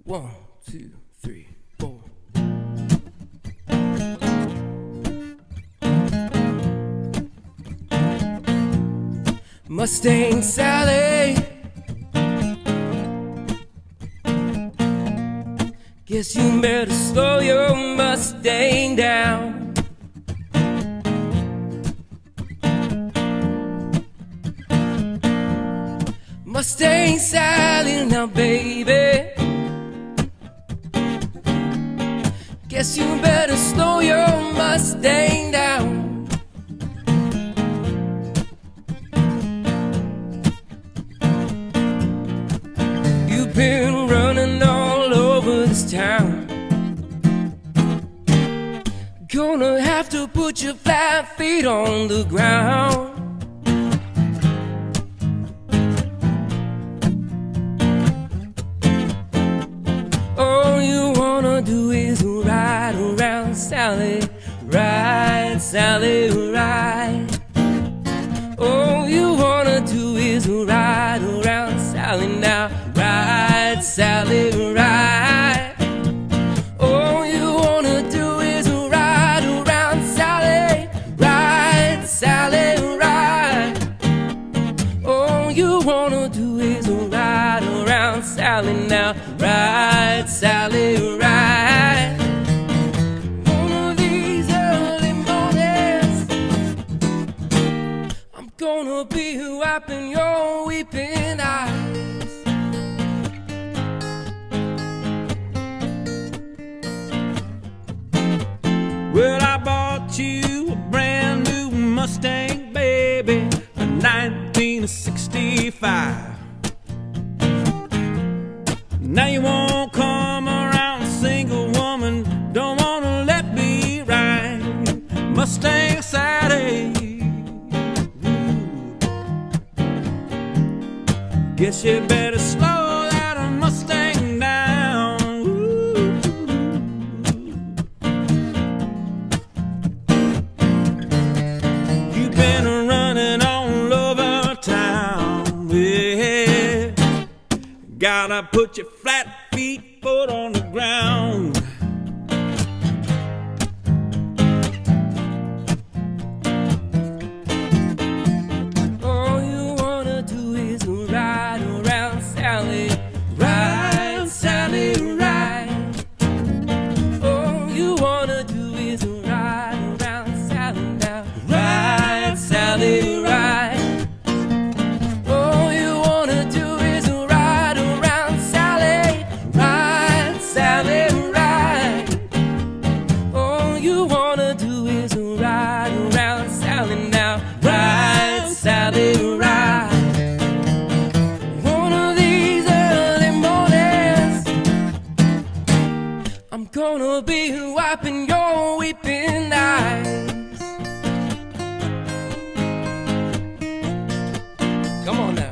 1, 2, 3, 4. Mustang Sally, guess you better slow your Mustang down. Mustang Sally, now baby, guess you better slow your Mustang down. You've been running all over this town. Gonna have to put your flat feet on the ground. All you wanna do is ride around Sally, ride, Sally, ride. All you wanna do is ride around Sally now, ride, Sally, ride. All you wanna do is ride around Sally, ride, Sally, ride. All you wanna do is ride around Sally now, ride, Sally, ride. One of these early mornings, I'm gonna be wiping your weeping eyes. Well, I bought you a brand new Mustang, baby, a 1965. Now you won't come around, single woman, don't wanna let me ride Mustang Saturday. Guess you better slow that Mustang down. Ooh. You've been running all over town, yeah. Gotta put your flat feet foot on the ground. All you wanna do is ride around Sally, ride, Sally, ride. All you wanna do is ride around Sally now, ride, Sally, ride. All you wanna do is ride around Sally, ride, Sally, ride. All you wanna do is ride around Sally now, ride, Sally, ride. One of these early mornings, I'm gonna be wiping your weeping eyes. Come on now.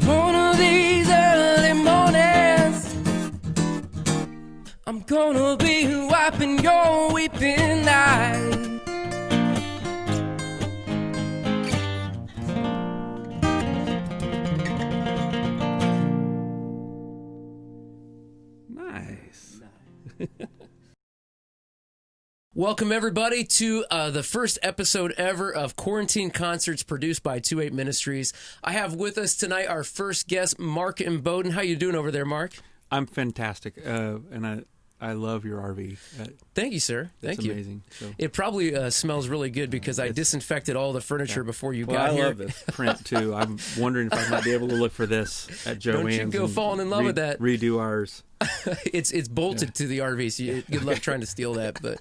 One of these early mornings, I'm gonna be wiping your weeping eyes. Nice. Welcome, everybody, to the first episode ever of Quarantine Concerts produced by 28 Ministries. I have with us tonight our first guest, Marc Imboden. How you doing over there, Marc? I'm fantastic, and I love your RV. Thank you, sir. Thank It's you. amazing. So. It probably smells really good because I disinfected all the furniture before you Well, got I here. love this print, too. I'm wondering if I might be able to look for this at Joann's. Don't you go falling in love with that. Redo ours. It's bolted to the RV, so good luck trying to steal that. But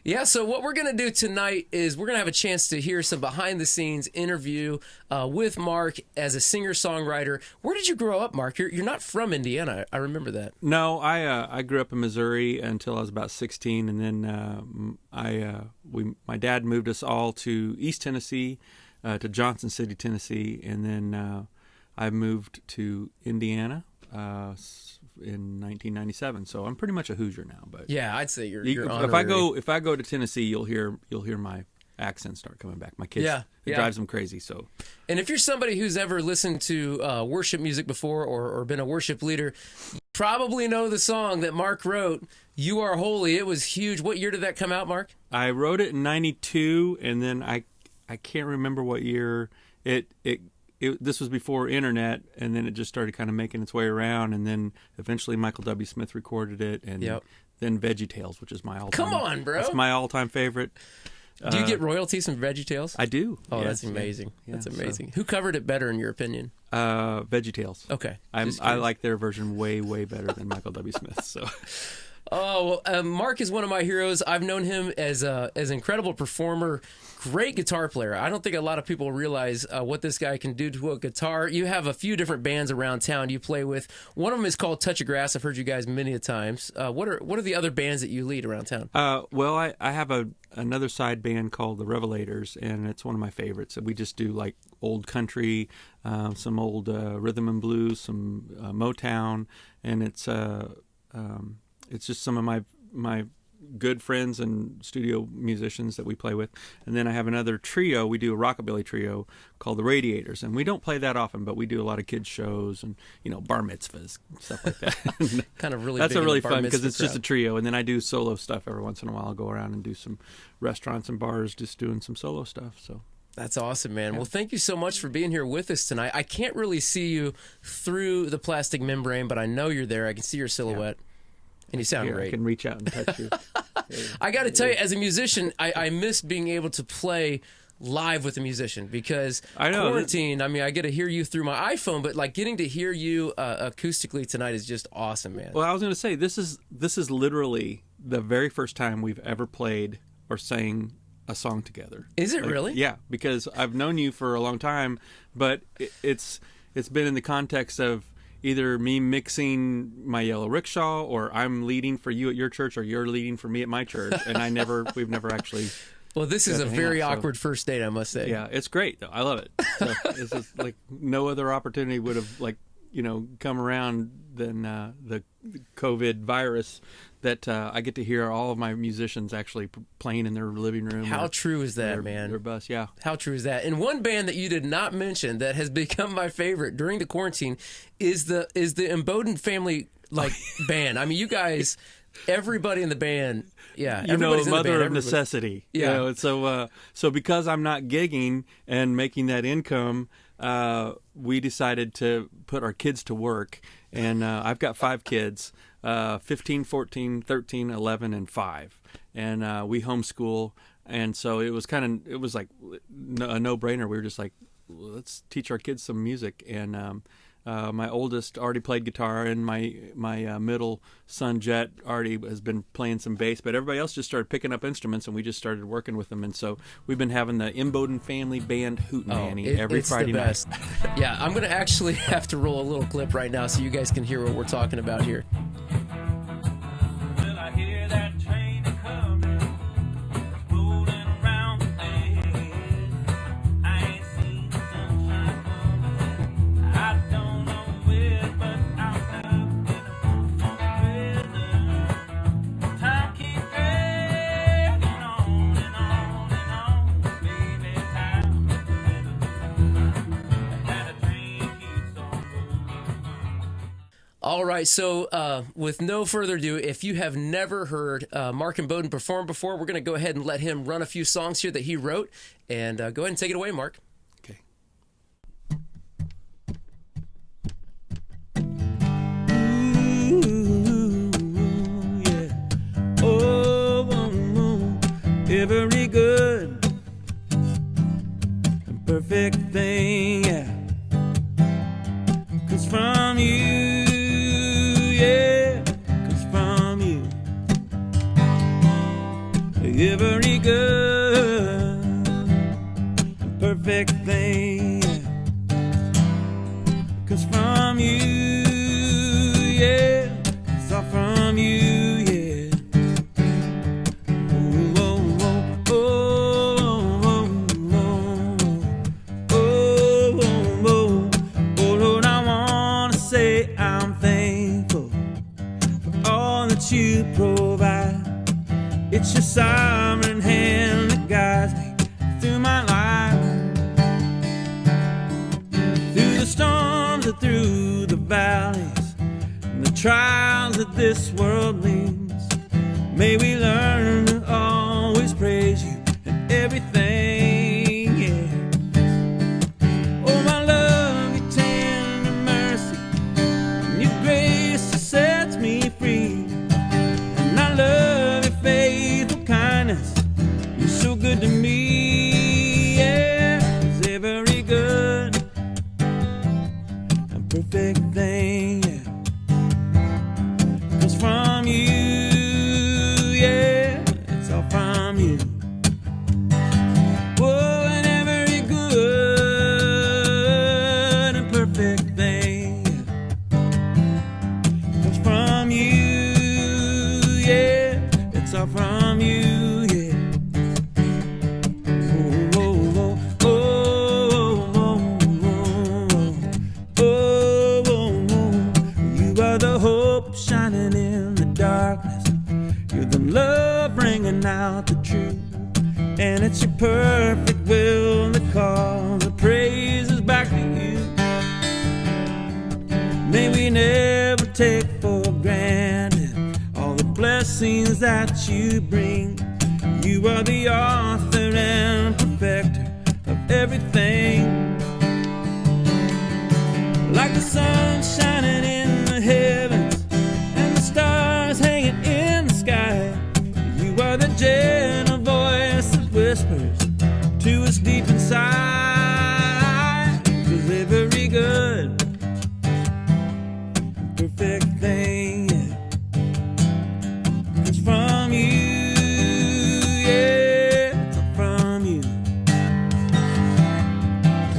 Yeah, so what we're going to do tonight is we're going to have a chance to hear some behind-the-scenes interview with Mark as a singer-songwriter. Where did you grow up, Mark? You're not from Indiana. I remember that. No, I grew up in Missouri until I was about 16, and then my dad moved us all to East Tennessee, to Johnson City, Tennessee, and then I moved to Indiana in 1997. So I'm pretty much a Hoosier now. But yeah, I'd say you're if I go to Tennessee, you'll hear my accent start coming back. My kids, it drives them crazy. So, and if you're somebody who's ever listened to worship music before or been a worship leader, you probably know the song that Mark wrote, "You Are Holy." It was huge. What year did that come out, Mark? I wrote it in '92, and then I can't remember what year this was before internet, and then it just started kind of making its way around, and then eventually Michael W. Smith recorded it, and then VeggieTales, which is my all-time. Come on, bro! That's my all-time favorite. Do you get royalties from VeggieTales? I do. Oh, yes, that's amazing. Yeah, that's amazing. So. Who covered it better, in your opinion? VeggieTales. Okay. I like their version way, way better than Michael W. Smith. So. Oh, well, Mark is one of my heroes. I've known him as an incredible performer, great guitar player. I don't think a lot of people realize what this guy can do to a guitar. You have a few different bands around town you play with. One of them is called Touch of Grass. I've heard you guys many a times. What are the other bands that you lead around town? Well, I have another side band called the Revelators, and it's one of my favorites. We just do like old country, some old rhythm and blues, some Motown, and it's just some of my good friends and studio musicians that we play with. And then I have another trio. We do a rockabilly trio called the Radiators, and we don't play that often, but we do a lot of kids shows and bar mitzvahs, stuff like that. Kind of really. That's big a really in the bar fun because it's mitzvah just a trio. And then I do solo stuff every once in a while. I'll go around and do some restaurants and bars, just doing some solo stuff. So. That's awesome, man. Yeah. Well, thank you so much for being here with us tonight. I can't really see you through the plastic membrane, but I know you're there. I can see your silhouette. Yeah. And you sound great. I can reach out and touch you. I got to tell you, as a musician, I miss being able to play live with a musician because quarantine, I get to hear you through my iPhone, but like getting to hear you acoustically tonight is just awesome, man. Well, I was going to say, this is literally the very first time we've ever played or sang a song together. Is it really? Yeah, because I've known you for a long time, but it's been in the context of either me mixing my yellow rickshaw, or I'm leading for you at your church, or you're leading for me at my church, and we've never actually. Well, this is a very awkward first date, I must say. Yeah, it's great though. I love it. So it's just like no other opportunity would have come around than the COVID virus. That I get to hear all of my musicians actually playing in their living room. How true is that, man? Their bus, yeah. How true is that? And one band that you did not mention that has become my favorite during the quarantine is the Imboden family band. You guys, everybody in the band, mother of necessity. Yeah. So because I'm not gigging and making that income, we decided to put our kids to work, and I've got 5 kids. 15, 14, 13, 11, and 5. And we homeschool. And so it was like a no-brainer. We were just like, let's teach our kids some music. And my oldest already played guitar, and my middle son, Jet, already has been playing some bass. But everybody else just started picking up instruments, and we just started working with them. And so we've been having the Imboden family band hootenanny every Friday night. Yeah, I'm going to actually have to roll a little clip right now so you guys can hear what we're talking about here. All right, so with no further ado, if you have never heard Marc Imboden perform before, we're going to go ahead and let him run a few songs here that he wrote. And go ahead and take it away, Mark. Okay. Ooh, yeah. Oh, every good and perfect thing, yeah, comes from you. every good and perfect thing comes from you, yeah. It's all from you, yeah. Oh, oh, oh, oh, oh, oh, oh, oh, Lord, I want to say I'm thankful for all that you provide. It's your sovereign hand that guides me through my life, through the storms and through the valleys and the trials that this world brings. May we learn to always praise you in everything, yeah. Oh, my love, your tender mercy, and your grace that sets me free. And I love your faithful kindness, you're so good to me, yeah. 'Cause every good and perfect thing, yeah, comes from you, yeah. It's all from you. Oh, and every good and perfect thing, yeah, comes from you, yeah. It's all from you, yeah. Oh, oh, oh, oh, oh, oh, oh. You are the hope shining in the darkness. You're the love bringing out the truth. And it's your perfect will that calls the praises back to you. May we never take for granted all the blessings that you bring. You are the author and perfecter of everything. Like the sun shining in the heavens and the stars hanging in the sky, you are the gentle voice that whispers to us deep inside. 'Cause every good and perfect thing, yeah, comes from you, yeah. It's all from you.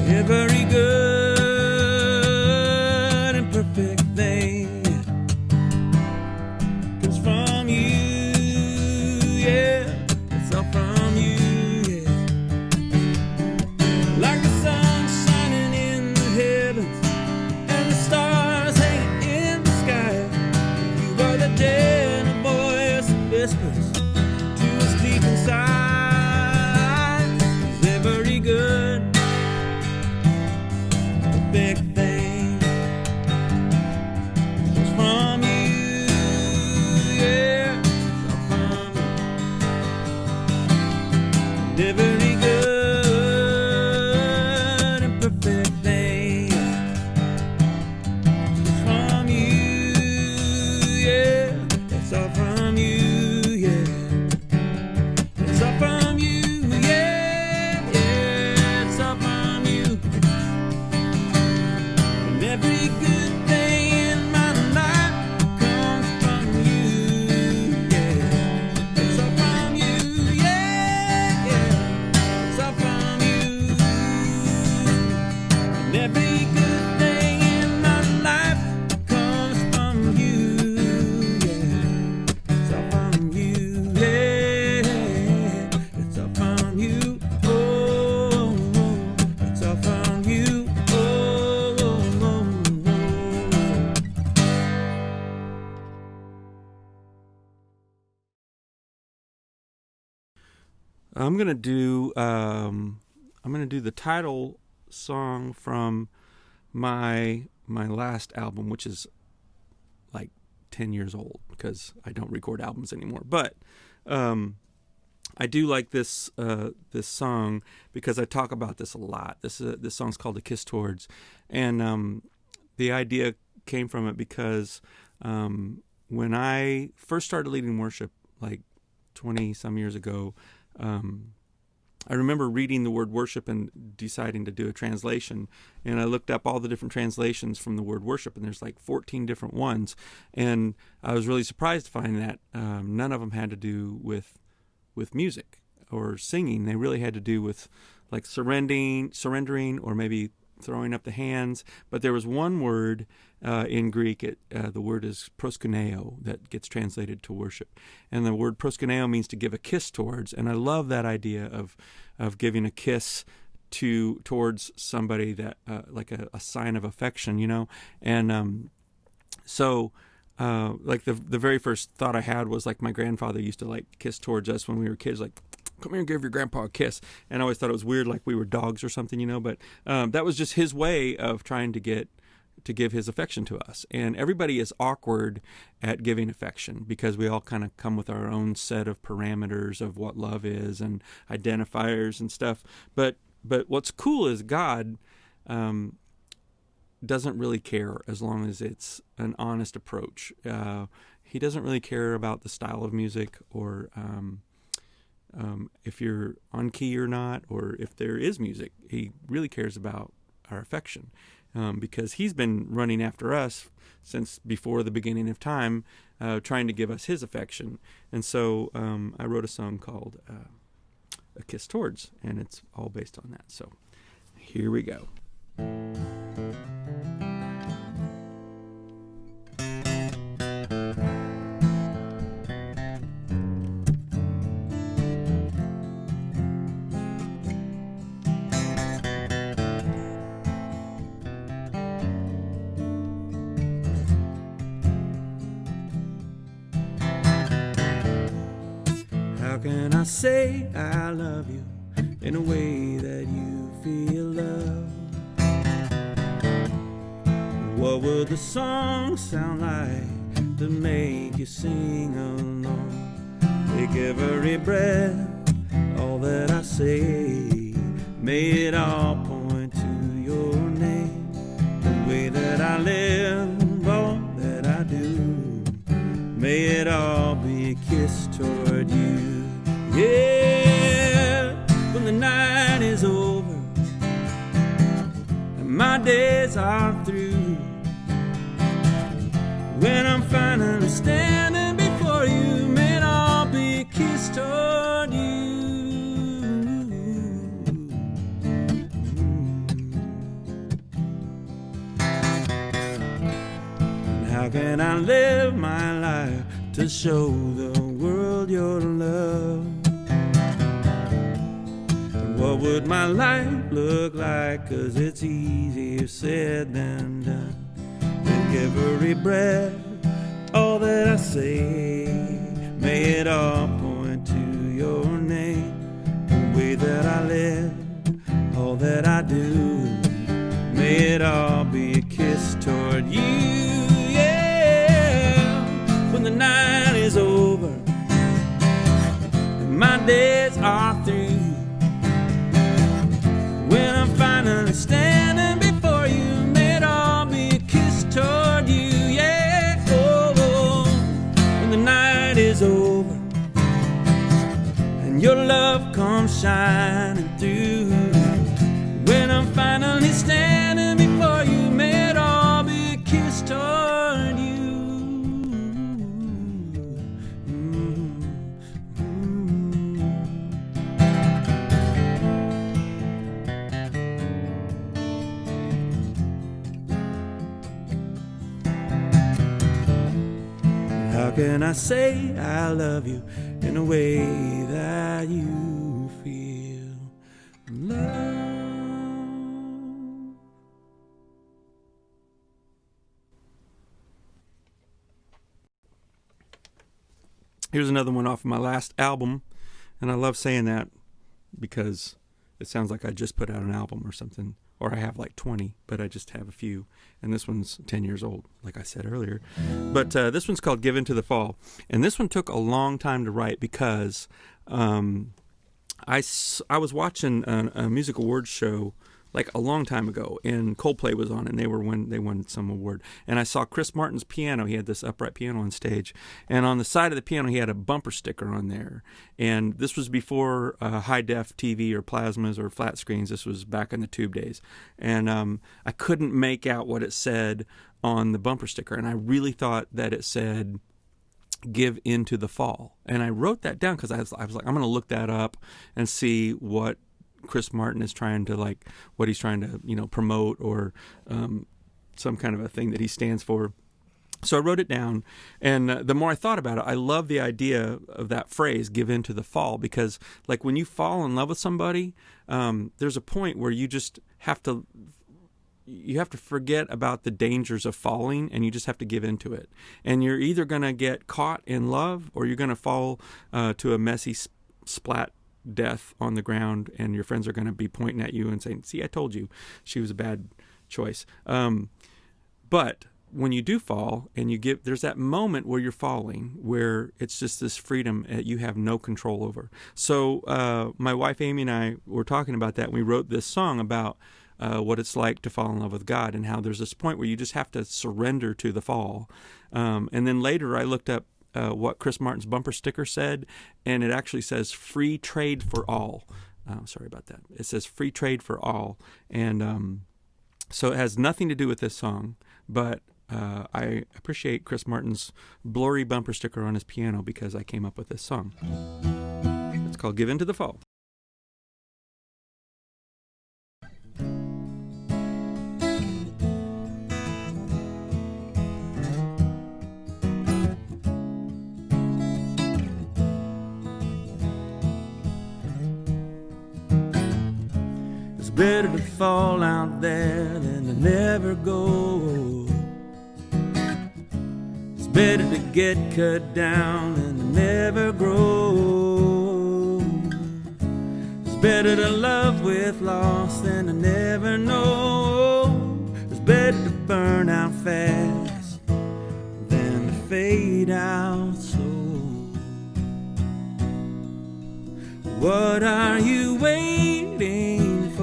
Every good and perfect thing, yeah, comes from you, yeah. It's all from you, yeah. Like the sun shining in the heavens and the stars hanging in the sky, you are the gentle voice that whispers to us deep inside. 'Cause every good, perfect thing comes from you, yeah. It's all from you. And every good and perfect thing comes from you, yeah. It's all from you, yeah. It's all from you, yeah, yeah. It's all from you. And every good thing in my life comes from you, yeah. It's all from you, yeah, yeah. It's all from you. And every good thing in my life comes from you, yeah. It's all from you, yeah. It's all from you, oh, it's all from you, oh, oh, oh. I'm gonna do the title song from my last album, which is like 10 years old because I don't record albums anymore. But I do like this song because I talk about this a lot. This song's called "A Kiss Towards," and the idea came from it because when I first started leading worship, like 20 some years ago, I remember reading the word worship and deciding to do a translation. And I looked up all the different translations from the word worship, and there's like 14 different ones. And I was really surprised to find that none of them had to do with with music or singing. They really had to do with like surrendering, or maybe throwing up the hands. But there was one word in Greek. The word is proskuneo, that gets translated to worship. And the word proskuneo means to give a kiss towards. And I love that idea of giving a kiss towards somebody, that like a sign of affection, And so like the very first thought I had was like my grandfather used to like kiss towards us when we were kids, like, come here and give your grandpa a kiss. And I always thought it was weird, like we were dogs or something, But that was just his way of trying to give his affection to us. And everybody is awkward at giving affection because we all kind of come with our own set of parameters of what love is and identifiers and stuff. But what's cool is God doesn't really care as long as it's an honest approach. He doesn't really care about the style of music, or if you're on key or not, or if there is music. He really cares about our affection, because he's been running after us since before the beginning of time, trying to give us his affection. And so I wrote a song called A Kiss Towards, and it's all based on that. So here we go. How can I say I love you in a way that you feel love? What would the song sound like to make you sing along? Take every breath, all that I say, may it all point to your name. The way that I live, all that I do, may it all be a kiss toward you. Yeah, when the night is over and my days are through, when I'm finally standing before you, may it all be a kiss toward you. And how can I live my life to show the world your love? And what would my life look like? 'Cause it's easier said than done. With every breath, all that I say, may it all point to your name. The way that I live, all that I do, may it all be a kiss toward you. Yeah, when the night is over and my days are through, when I'm finally standing before you, may it all be a kiss toward you. Yeah, oh, when the night is over and your love comes shining through, when I'm finally standing before you, may it all be a kiss toward you. How can I say I love you in a way that you feel love? Here's another one off of my last album, and I love saying that because it sounds like I just put out an album or something, or I have like 20, but I just have a few, and this one's 10 years old, like I said earlier. But this one's called Give Into the Fall, and this one took a long time to write because I was watching a music awards show like a long time ago, and Coldplay was on, and they won some award. And I saw Chris Martin's piano. He had this upright piano on stage, and on the side of the piano he had a bumper sticker on there. And this was before high-def TV or plasmas or flat screens. This was back in the tube days. And I couldn't make out what it said on the bumper sticker, and I really thought that it said, give into the fall. And I wrote that down because I was like, I'm going to look that up and see what Chris Martin is trying to what he's trying to, promote, or some kind of a thing that he stands for. So I wrote it down, and the more I thought about it, I love the idea of that phrase, give in to the fall, because when you fall in love with somebody, there's a point where you just have to forget about the dangers of falling, and you just have to give into it. And you're either going to get caught in love, or you're going to fall to a messy splat death on the ground, and your friends are going to be pointing at you and saying, see, I told you she was a bad choice. But when you do fall and there's that moment where you're falling, where it's just this freedom you have no control over. So my wife Amy and I were talking about that, and we wrote this song about what it's like to fall in love with God, and how there's this point where you just have to surrender to the fall. And then later I looked up what Chris Martin's bumper sticker said, and it actually says free trade for all. Sorry about that. It says free trade for all. And so it has nothing to do with this song, but I appreciate Chris Martin's blurry bumper sticker on his piano because I came up with this song. It's called Give Into the Fall. It's better to fall out there than to never go. It's better to get cut down than to never grow. It's better to love with loss than to never know. It's better to burn out fast than to fade out slow. What are you waiting for?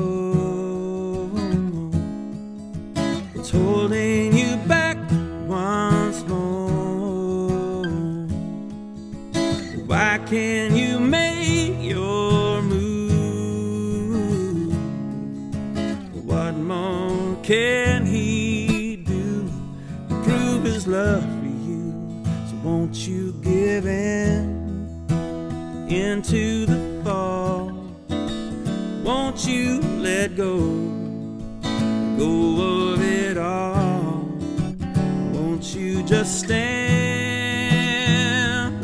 What's holding you back once more? Why can't you make your move? What more can he do to prove his love for you? So won't you give into the fall? Won't you let go of it all? Won't you just stand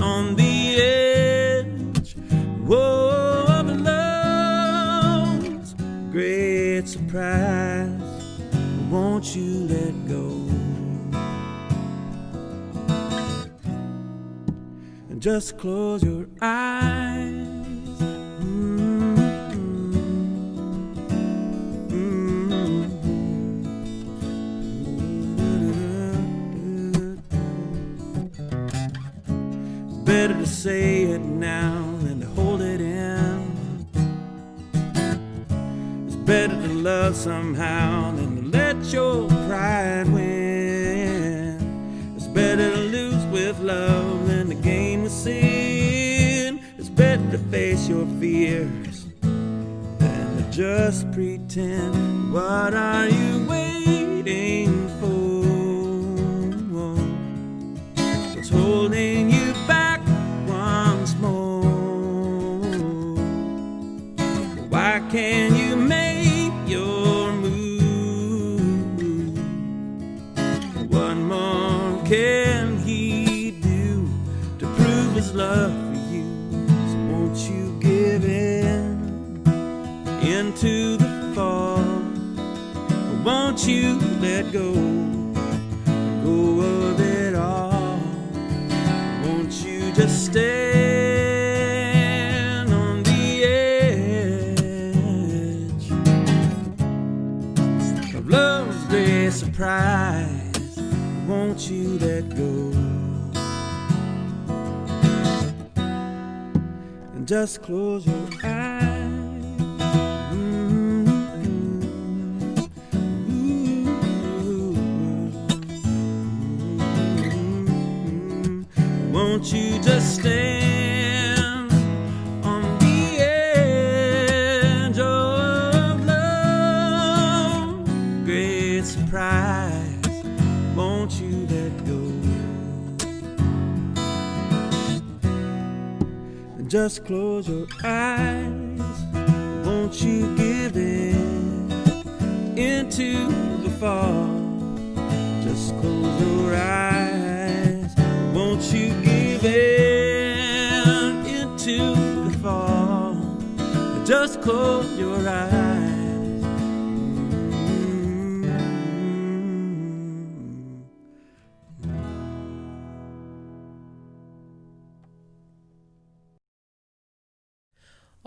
on the edge of love's great surprise? Won't you let go and just close your eyes? Better to say it now than to hold it in. It's better to love somehow than to let your pride win. It's better to lose with love than to gain with sin. It's better to face your fears than to just pretend. What are you waiting for? What's holding you back once more? Why can't you make your move? What more can he do to prove his love for you? So won't you give into the fall? Or won't you let go of it all? Won't you just stand on the edge of love's great surprise? Won't you let go and just close your eyes? Won't you just stand on the edge of love? Great surprise. Won't you let go and just close your eyes. Won't you give in into the fall? Just close your eyes. Won't you give in into the fall? Just close your eyes.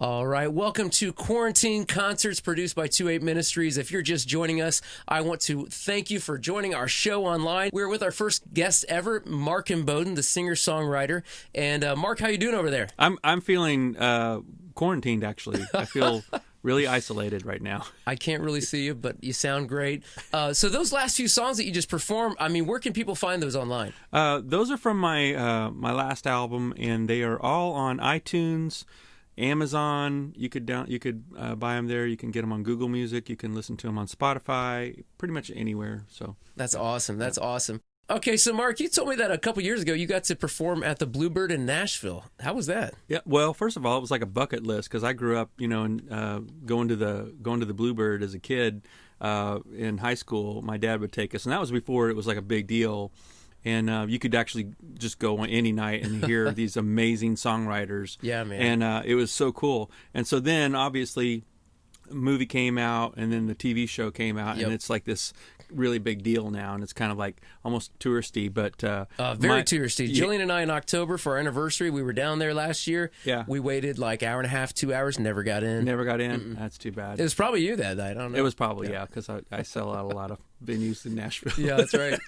All right, welcome to Quarantine Concerts produced by 28 Ministries. If you're just joining us, I want to thank you for joining our show online. We're with our first guest ever, Marc Imboden, the singer-songwriter. And Marc, how you doing over there? I'm feeling quarantined, actually. I feel really isolated right now. I can't really see you, but you sound great. So those last few songs that you just performed, I mean, where can people find those online? Those are from my my last album, and they are all on iTunes, Amazon. You could buy them there. You can get them on Google Music. You can listen to them on Spotify, pretty much anywhere. So that's awesome. That's awesome. Okay, so Marc, you told me that a couple years ago you got to perform at the Bluebird in Nashville. How was that? Yeah, well, first of all, it was like a bucket list because I grew up, going to the Bluebird as a kid in high school. My dad would take us, and that was before it was like a big deal. And you could actually just go on any night and hear these amazing songwriters. Yeah, man. And it was so cool. And so then, obviously, a movie came out, and then the TV show came out, and it's like this really big deal now, and it's kind of like almost touristy, but very touristy. Jillian and I in October for our anniversary, we were down there last year. Yeah, we waited like hour and a half, 2 hours, never got in. That's too bad. It was probably you that night. I don't know. It was probably because I sell out a lot of venues in Nashville. Yeah, that's right.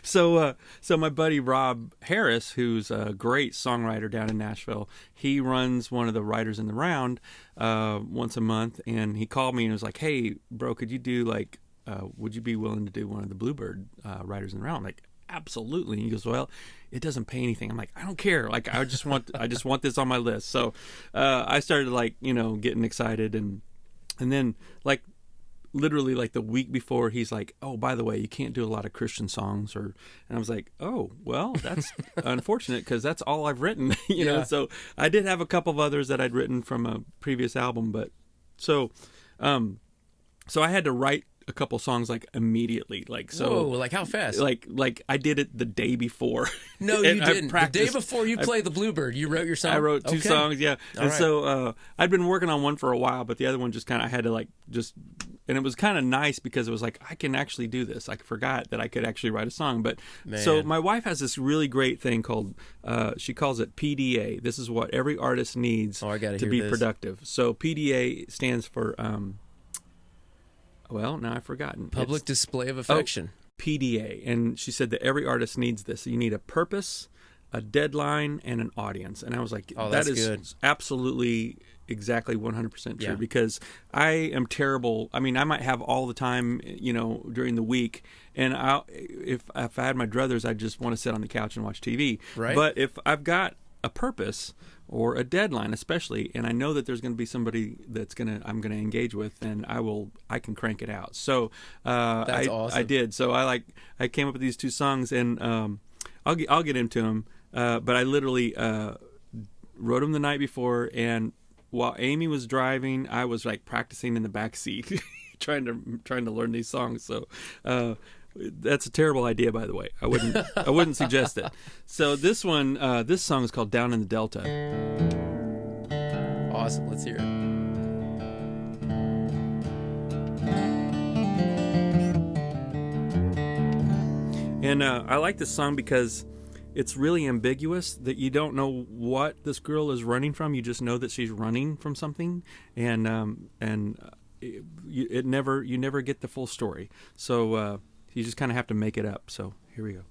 So my buddy Rob Harris, who's a great songwriter down in Nashville, he runs one of the Writers in the Round once a month, and he called me and was like, "Hey, bro, could you do would you be willing to do one of the Bluebird Writers in the Round?" I'm like, absolutely. And he goes, "Well, it doesn't pay anything." I'm like, "I don't care. Like, I just want this on my list." So I started getting excited, and then literally like the week before, he's like, "Oh, by the way, you can't do a lot of Christian songs," and I was like, "Oh, well, that's unfortunate because that's all I've written." know. So I did have a couple of others that I'd written from a previous album, but so I had to write a couple songs immediately. Whoa, like how fast? Like I did it the day before. No, you didn't. The day before you played the Bluebird, you wrote your song? I wrote two songs, yeah. All and right. So I'd been working on one for a while, but the other one just kind of, I had to and it was kind of nice because it was like, I can actually do this. I forgot that I could actually write a song. But so my wife has this really great thing called, she calls it PDA. This is what every artist needs to be productive. So PDA stands for, well, now I've forgotten. Public display of affection. PDA. And she said that every artist needs this. You need a purpose, a deadline, and an audience. And I was like, that is good. Absolutely exactly 100% true, because I am terrible. I mean, I might have all the time, during the week, and if I had my druthers, I'd just want to sit on the couch and watch TV. Right. But if I've got a purpose or a deadline, especially, and I know that there's going to be somebody I'm going to engage with, and I can crank it out. So that's awesome. I did. So I came up with these two songs, and I'll get into them. But I literally wrote them the night before, and while Amy was driving, I was practicing in the back seat, trying to learn these songs. So that's a terrible idea, by the way. I wouldn't suggest it. So this song is called "Down in the Delta." Awesome. Let's hear it. And I like this song because it's really ambiguous, that you don't know what this girl is running from. You just know that she's running from something, and you never get the full story. So you just kind of have to make it up. So here we go.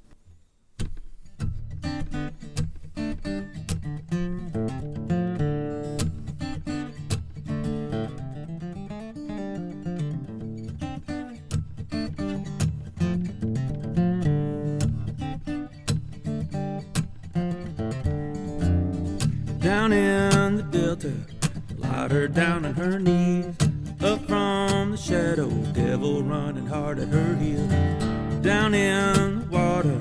Down in the Delta, lied her down on her knees. Up from the shadow, devil running hard at her heels. Down in the water,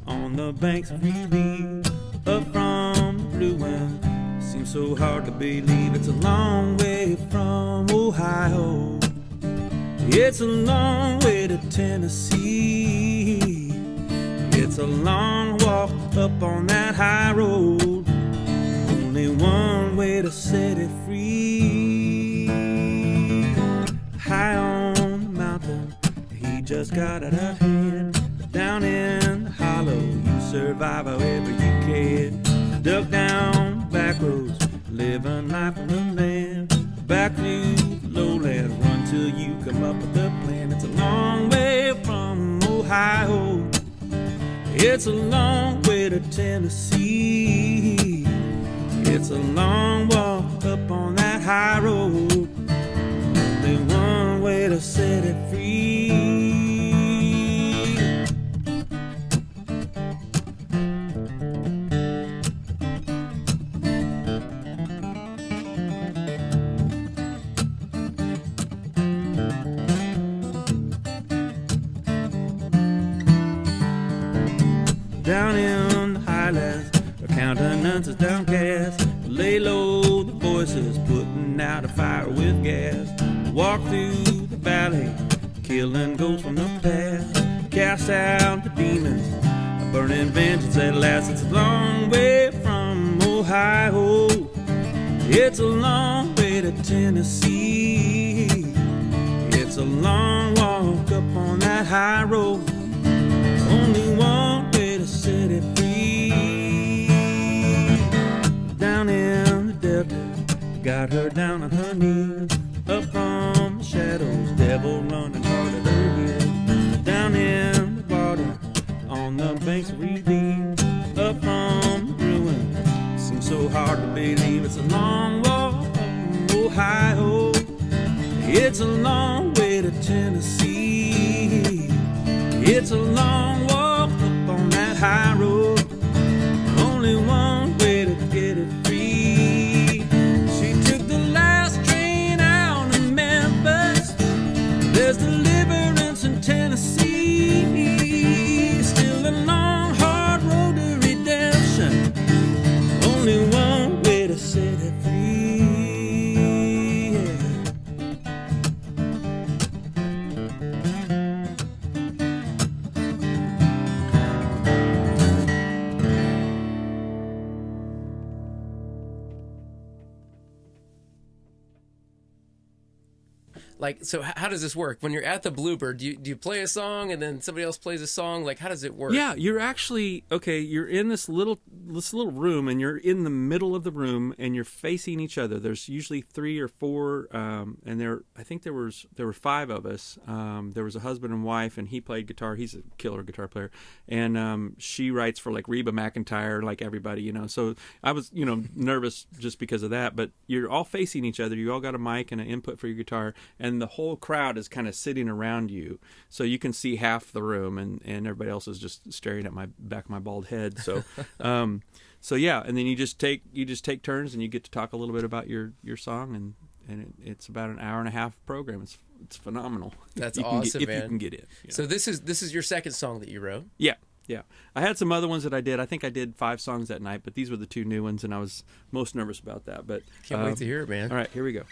on the banks of relief. Up from the blue wind, seems so hard to believe it's a long way from Ohio. It's a long way to Tennessee. It's a long walk up on that high road. Only one way to set it free. High on the mountain, he just got out of hand. Down in the hollow, you survive however you can. Dug down back roads, living life on the land. Back through the lowland, run till you come up with a plan. It's a long way from Ohio. It's a long way to Tennessee. It's a long walk up on that high road. Only one way to set it free. Down in the highlands, the countenance is downcast. Lay low, the voices putting out a fire with gas. Walk through the valley, killing ghosts from the past. Cast out the demons, a burning vengeance at last. It's a long way from Ohio. It's a long way to Tennessee. It's a long walk up on that high road. Only one way to set it free. Down in the delta, got her down on her knees. Up from the shadows, devil running hard at her heels. Down in the water, on the banks of Redeem. Up from the ruin, seems so hard to believe. It's a long walk from Ohio. It's a long way to Tennessee. It's a long walk up on that high road. Only one way to get it free. She took the last train out of Memphis. There's deliverance in Tennessee. Still a long, hard road to redemption. Only one way to set it free. Like, so how does this work? When you're at the Bluebird, do you play a song and then somebody else plays a song? Like, how does it work? Yeah, you're actually, okay, you're in this little room, and you're in the middle of the room, and you're facing each other. There's usually 3 or 4, and I think there were 5 of us. There was a husband and wife, and he played guitar. He's a killer guitar player. And she writes for, like, Reba McEntire, like everybody, you know. So I was, you know, nervous just because of that. But you're all facing each other. You all got a mic and an input for your guitar, and the whole crowd is kind of sitting around you, so you can see half the room, and everybody else is just staring at my back of my bald head. So so yeah, and then you just take turns, and you get to talk a little bit about your song, and it's about an hour and a half program. It's phenomenal. That's man. If you can get in. Yeah. So this is your second song that you wrote? Yeah. I had some other ones that I did. I think I did 5 songs that night, but these were the 2 new ones, and I was most nervous about that. But can't wait to hear it, man. All right, here we go.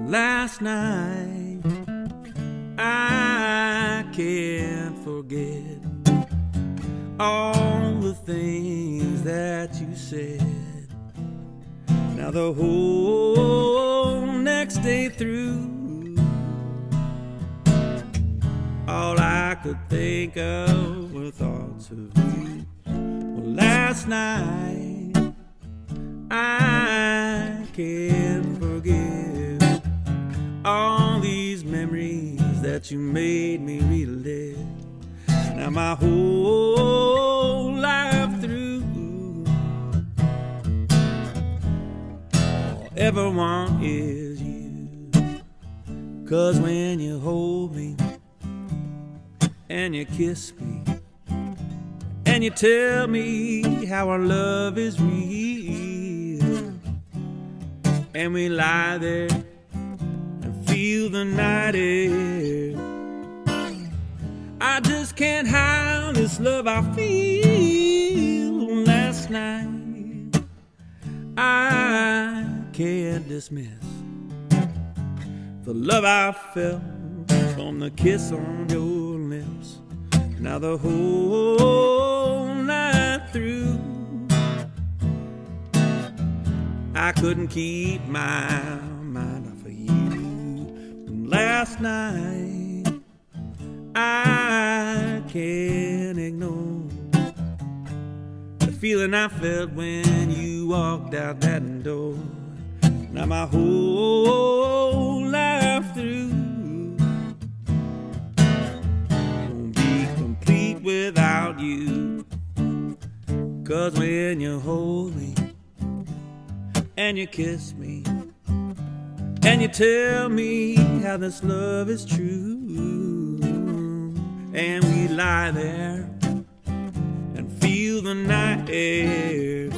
Last night, I can't forget all the things that you said. Now the whole next day through, all I could think of were thoughts of you. Well, last night, I can't forget all these memories that you made me relive. Now my whole life through, all I ever want is you. 'Cause when you hold me and you kiss me and you tell me how our love is real, and we lie there and feel the night air, I just can't hide this love I feel. Last night I can't dismiss. The love I felt from the kiss on your lips. Now the whole night through I couldn't keep my mind off of you. Last night I can't ignore the feeling I felt when you walked out that door. Now my whole life through won't be complete without you. 'Cause when you hold me and you kiss me and you tell me how this love is true, and we lie there and feel the night air,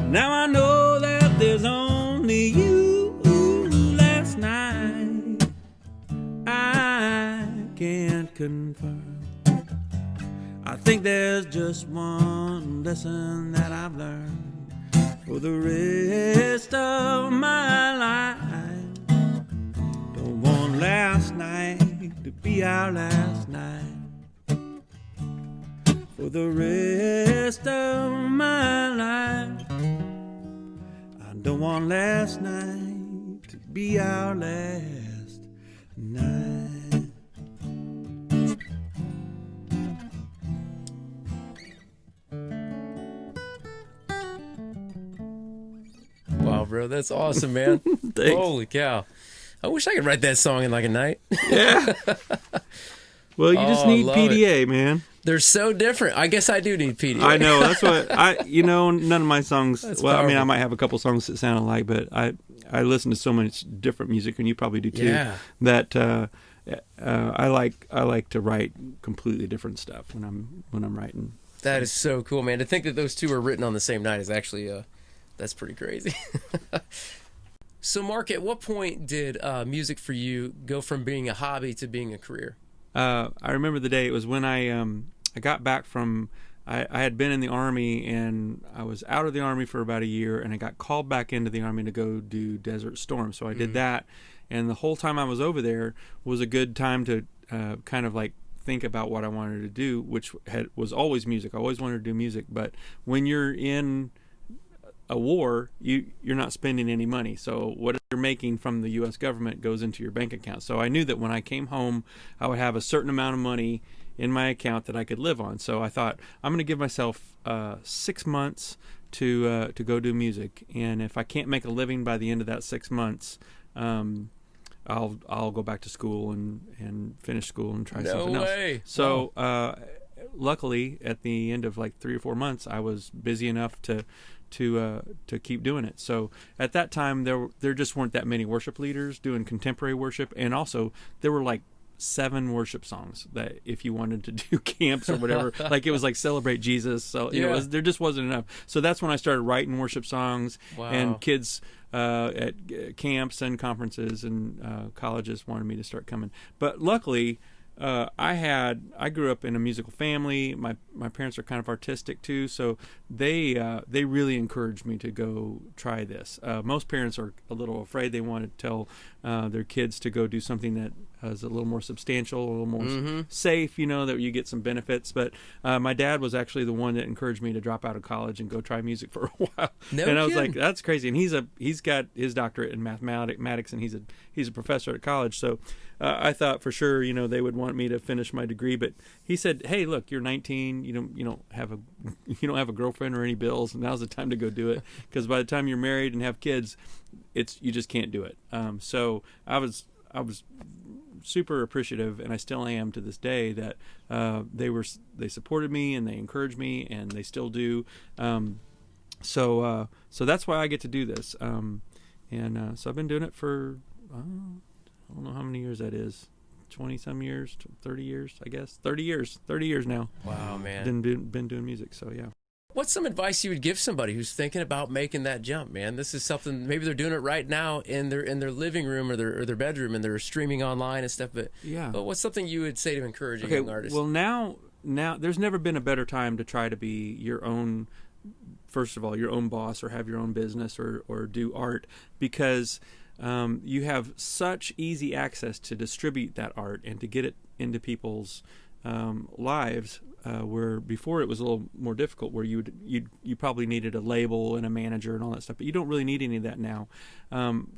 now I know that there's only you. Last night I can't confirm. I think there's just one lesson that I've learned for the rest of my life. Don't want last night to be our last night. For the rest of my life, I don't want last night to be our last night. Wow, bro, that's awesome, man. Thanks. Holy cow. I wish I could write that song in like a night. Yeah. Well, you just need love PDA, man. They're so different. I guess I do need PDA. I know. That's what none of my songs. That's well, I mean, I powerful. might have a couple songs that sound alike, but I listen to so much different music, and you probably do too. Yeah. That I like to write completely different stuff when I'm writing. That is so cool, man. To think that those two were written on the same night is actually that's pretty crazy. So, Mark, at what point did music for you go from being a hobby to being a career? I remember the day. It was when I got back from. I had been in the Army, and I was out of the Army for about a year, and I got called back into the Army to go do Desert Storm. So I did that, and the whole time I was over there was a good time to kind of like think about what I wanted to do, which was always music. I always wanted to do music, but when you're in a war, you're not spending any money. So what you're making from the U.S. government goes into your bank account. So I knew that when I came home, I would have a certain amount of money in my account that I could live on. So I thought, I'm going to give myself 6 months to go do music, and if I can't make a living by the end of that 6 months, I'll go back to school and finish school and try something else. No way. So luckily, at the end of like 3 or 4 months, I was busy enough to keep doing it. So at that time, there just weren't that many worship leaders doing contemporary worship, and also there were like 7 worship songs that if you wanted to do camps or whatever, like it was like Celebrate Jesus. So there just wasn't enough. So that's when I started writing worship songs. Wow. And kids at camps and conferences and colleges wanted me to start coming. But luckily, I grew up in a musical family. My parents are kind of artistic too, so they really encouraged me to go try this. Most parents are a little afraid. They want to tell their kids to go do something that is a little more substantial, a little more safe, that you get some benefits. But my dad was actually the one that encouraged me to drop out of college and go try music for a while. No and I was kidding. like, that's crazy. And he's got his doctorate in mathematics, and he's a professor at college. So I thought for sure, they would want me to finish my degree. But he said, "Hey, look, you're 19. You don't have a girlfriend or any bills. Now's the time to go do it. Because by the time you're married and have kids, you just can't do it." So I was super appreciative, and I still am to this day, that they supported me and they encouraged me, and they still do. So that's why I get to do this. So I've been doing it for I don't know how many years that is. 20-some years, 30 years, I guess. 30 years now. Wow, man. Been doing music, so yeah. What's some advice you would give somebody who's thinking about making that jump, man? This is something, maybe they're doing it right now in their living room or their bedroom, and they're streaming online and stuff. But Yeah. But what's something you would say to encourage a young artist? Well, now now there's never been a better time to try to be your own, first of all, your own boss, or have your own business, or do art, because you have such easy access to distribute that art and to get it into people's lives, where before it was a little more difficult, where you probably needed a label and a manager and all that stuff, but you don't really need any of that now.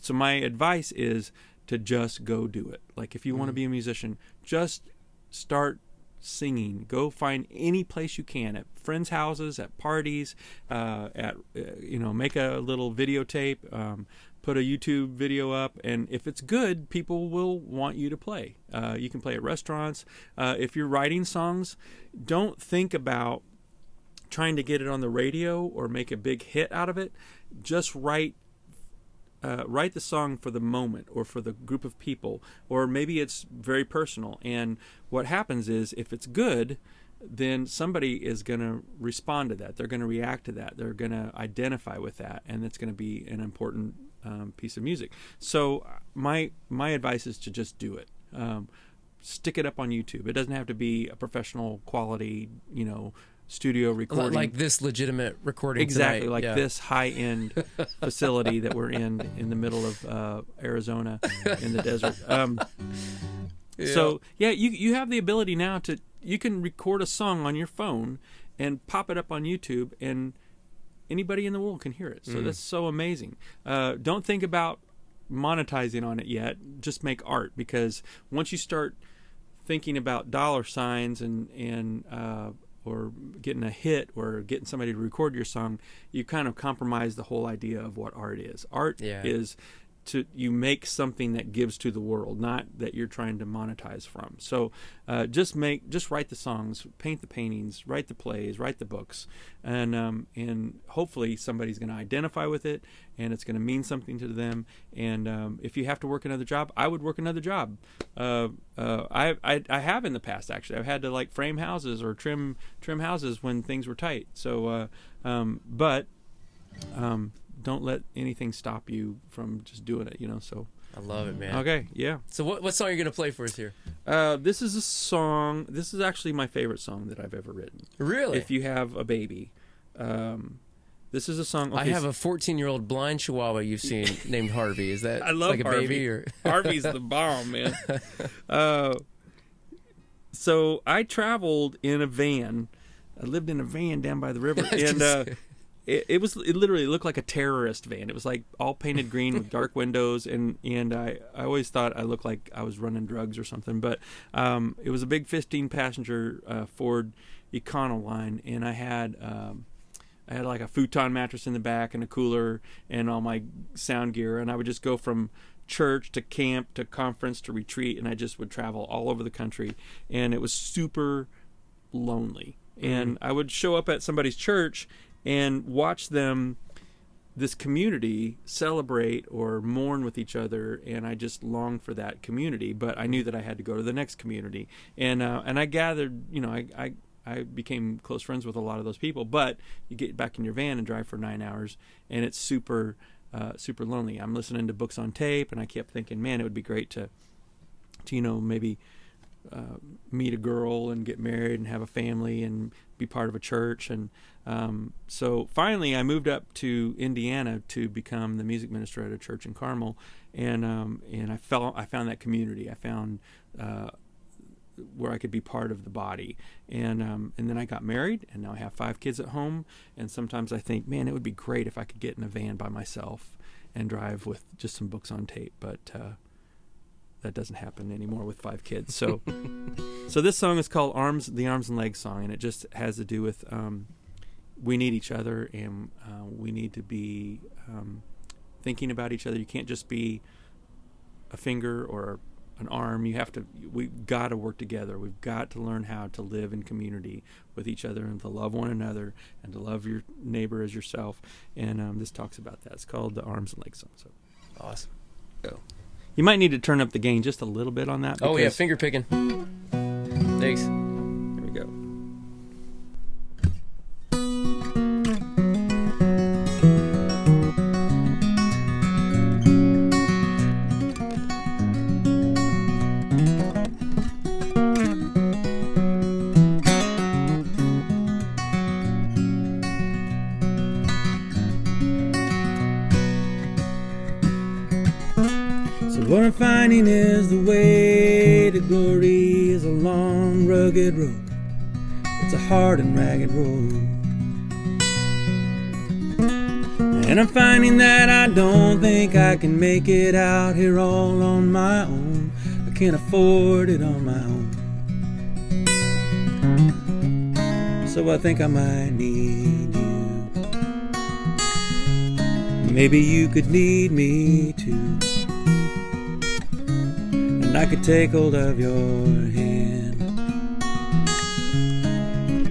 So my advice is to just go do it. Like, if you want to be a musician, just start singing. Go find any place you can, at friends' houses, at parties, make a little videotape, put a YouTube video up, and if it's good, people will want you to play. You can play at restaurants. If you're writing songs, don't think about trying to get it on the radio or make a big hit out of it. Just write the song for the moment, or for the group of people, or maybe it's very personal. And what happens is, if it's good, then somebody is going to respond to that. They're going to react to that. They're going to identify with that, and it's going to be an important piece of music. So my advice is to just do it. Stick it up on YouTube. It doesn't have to be a professional quality, studio recording, like this legitimate recording exactly tonight. Like this high-end facility that we're in the middle of Arizona in the desert. So you have the ability now you can record a song on your phone and pop it up on YouTube, and anybody in the world can hear it. So that's so amazing. Don't think about monetizing on it yet. Just make art, because once you start thinking about dollar signs and or getting a hit, or getting somebody to record your song, you kind of compromise the whole idea of what art is. Art is you make something that gives to the world, not that you're trying to monetize from. So just write the songs, paint the paintings, write the plays, write the books, and hopefully somebody's going to identify with it, and it's going to mean something to them. And if you have to work another job, I would work another job. I have in the past, actually. I've had to frame houses or trim houses when things were tight. So don't let anything stop you from just doing it, So I love it, man. Okay, yeah. So what song are you going to play for us here? This is a song. This is actually my favorite song that I've ever written. Really? If You Have a Baby. This is a song. Okay, I have a 14-year-old blind Chihuahua you've seen named Harvey. Is that I love like a Harvey. baby? Or? Harvey's the bomb, man. So I traveled in a van. I lived in a van down by the river, and it literally looked like a terrorist van. It was all painted green with dark windows, and I always thought I looked like I was running drugs or something. But it was a big 15-passenger Ford Econoline, and I had a futon mattress in the back and a cooler and all my sound gear, and I would just go from church to camp to conference to retreat, and I just would travel all over the country, and it was super lonely. And I would show up at somebody's church and watch them, this community, celebrate or mourn with each other, and I just longed for that community. But I knew that I had to go to the next community, and I gathered, I became close friends with a lot of those people. But you get back in your van and drive for 9 hours, and it's super lonely. I'm listening to books on tape, and I kept thinking, man, it would be great to maybe meet a girl and get married and have a family and be part of a church. And so finally I moved up to Indiana to become the music minister at a church in Carmel, and I found that community. I found where I could be part of the body, and then I got married, and now I have 5 kids at home. And sometimes I think, man, it would be great if I could get in a van by myself and drive with just some books on tape, but that doesn't happen anymore with 5 kids. So so this song is called the Arms and Legs song, and it just has to do with we need each other, and we need to be thinking about each other. You can't just be a finger or an arm. We've got to work together. We've got to learn how to live in community with each other, and to love one another, and to love your neighbor as yourself. And this talks about that. It's called the Arms and Legs song. So Awesome. go. You might need to turn up the gain just a little bit on that. Oh yeah, finger picking. Thanks. Here we go. So what I'm finding is the way to glory is a long, rugged road. It's a hard and ragged road. And I'm finding that I don't think I can make it out here all on my own. I can't afford it on my own. So I think I might need you. Maybe you could need me too. And I could take hold of your hand.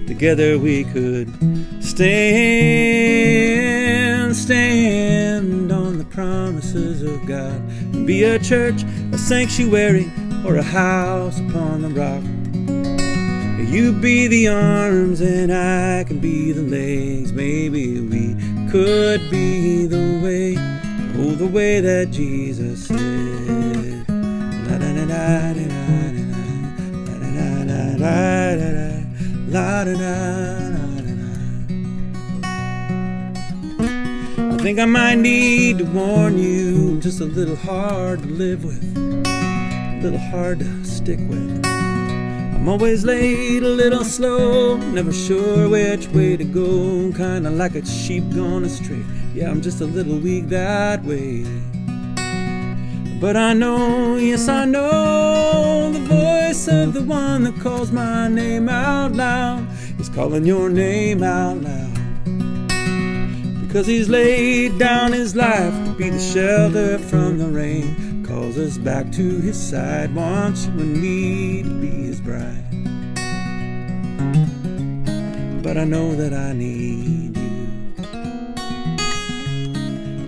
Together we could stand on the promises of God. And be a church, a sanctuary, or a house upon the rock. You be the arms and I can be the legs. Maybe we could be the way, oh, the way that Jesus said. La da da da da da da da da da da. I think I might need to warn you, I'm just a little hard to live with, a little hard to stick with. I'm always late, a little slow, never sure which way to go, kinda like a sheep gone astray. Yeah, I'm just a little weak that way. But I know, yes I know, the voice of the one that calls my name out loud. He's calling your name out loud. Because he's laid down his life to be the shelter from the rain. Calls us back to his side, wants you and me to be his bride. But I know that I need you.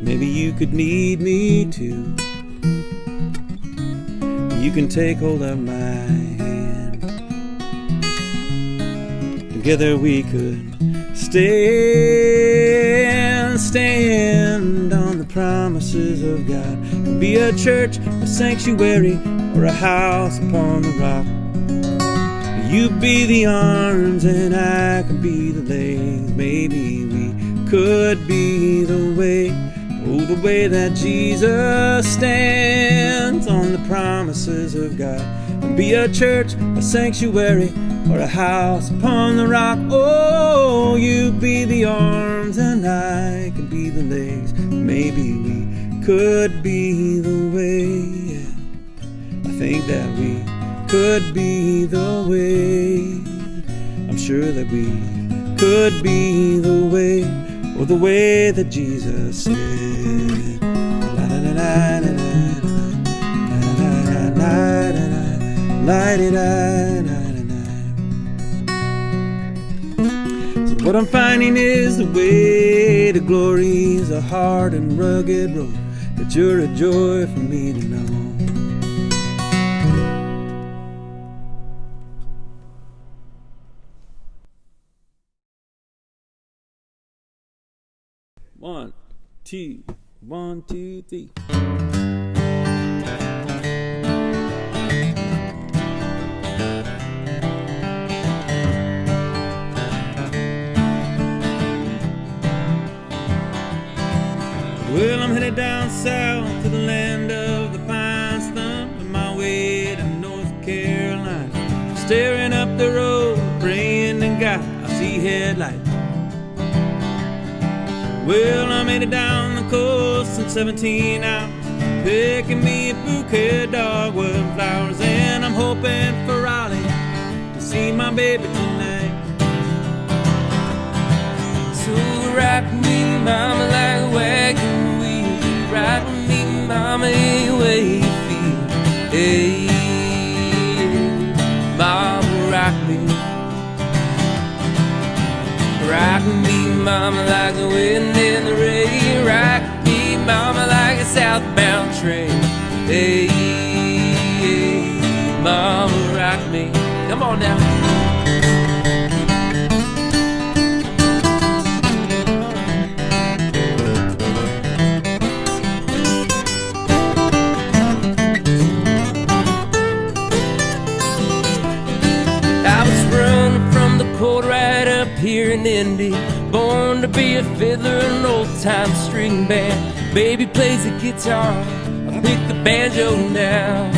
Maybe you could need me too. You can take hold of my hand. Together we could stand on the promises of God. Be a church, a sanctuary, or a house upon the rock. You be the arms and I can be the legs. Maybe we could be the way, oh, the way that Jesus stands on the promises of God. And be a church, a sanctuary, or a house upon the rock. Oh, you be the arms and I can be the legs. Maybe we could be the way. Yeah. I think that we could be the way. I'm sure that we could be the way, or the way that Jesus said. La la la la la la la la la. What I'm finding is the way to glory is a hard and rugged road, but you're a joy for me to know. One, two, 1, 2, 3. Well, I'm headed down south to the land of the pines, thumping my way to North Carolina, staring up the road, praying to God I see headlights. Well, I'm headed down the coast in 17 hours, picking me a bouquet of dogwood flowers, and I'm hoping for Raleigh to see my baby tonight. So rock me, mama, like a wagon wheel. Rock me, mama, any way you feel. Hey, mama, rock me. Rock me, mama, like the wind in the rain. Rock me, mama, like a southbound train. Hey, mama, rock me. Come on now. Here in Indy, born to be a fiddler in an old-time string band. Baby plays the guitar, I pick the banjo now.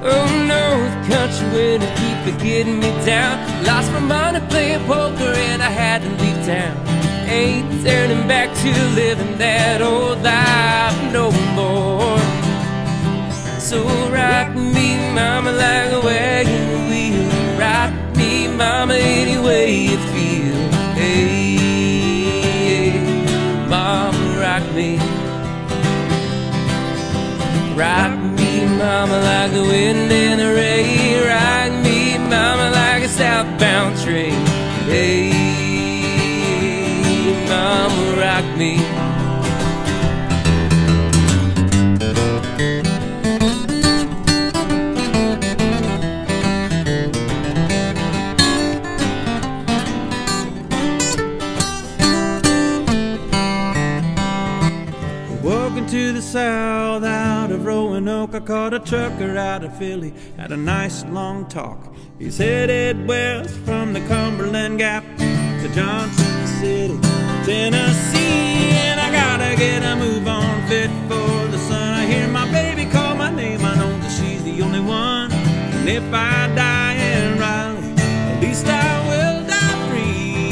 Oh no, the country winter keep getting me down. Lost my money playing poker and I had to leave town. Ain't turning back to living that old life no more. So rock me, mama, like a wagon wheel. Rock me, mama, any way you feel. Hey, mama, rock me. Rock me, mama, like the wind in the rain. Rock me, mama, like a southbound train. Hey, mama, rock me. Walking to the south out of Roanoke, I caught a trucker out of Philly, had a nice long talk. He's headed west from the Cumberland Gap to Johnson City, Tennessee. And I gotta get a move on fit for the sun. I hear my baby call my name, I know that she's the only one. And if I die in Raleigh, at least I will die free.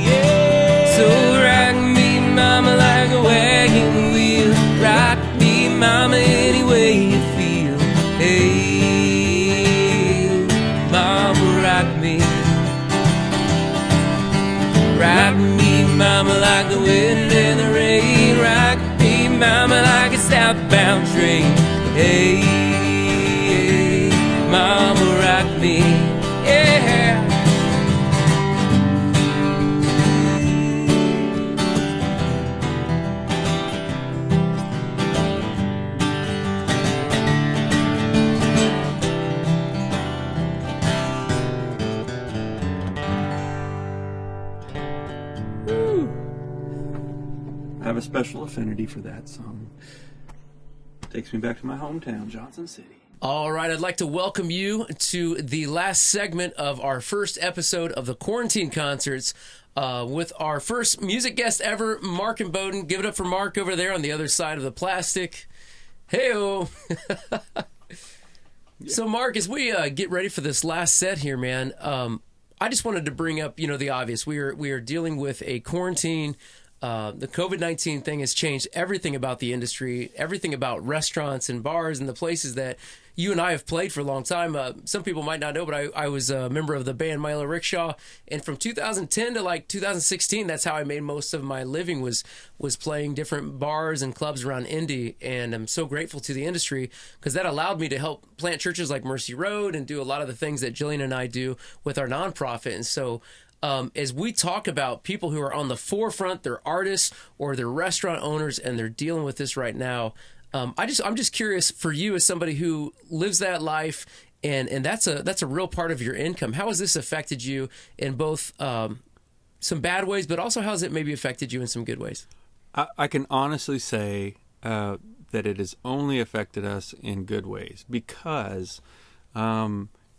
Yeah. So rock me, mama, like a wagon wheel. Rock me, mama, any way you feel. Hey, mama, rock me. Rock me, mama, like the wind and the rain. Rock me, mama, like a southbound train. Hey, mama, rock me. Yeah. I have a special affinity for that song. Takes me back to my hometown, Johnson City. All right, I'd like to welcome you to the last segment of our first episode of the Quarantine Concerts with our first music guest ever, Marc Imboden. Give it up for Marc over there on the other side of the plastic. Hey-o. So, Marc, as we get ready for this last set here, man, I just wanted to bring up, the obvious. We are dealing with a quarantine. The COVID-19 thing has changed everything about the industry, everything about restaurants and bars and the places that you and I have played for a long time. Some people might not know, but I was a member of the band Milo Rickshaw, and from 2010 to like 2016, that's how I made most of my living was playing different bars and clubs around Indy, and I'm so grateful to the industry because that allowed me to help plant churches like Mercy Road and do a lot of the things that Jillian and I do with our nonprofit. And so as we talk about people who are on the forefront, they're artists or they're restaurant owners, and they're dealing with this right now, I'm just curious for you as somebody who lives that life, and that's a real part of your income. How has this affected you in both some bad ways, but also how has it maybe affected you in some good ways? I can honestly say that it has only affected us in good ways because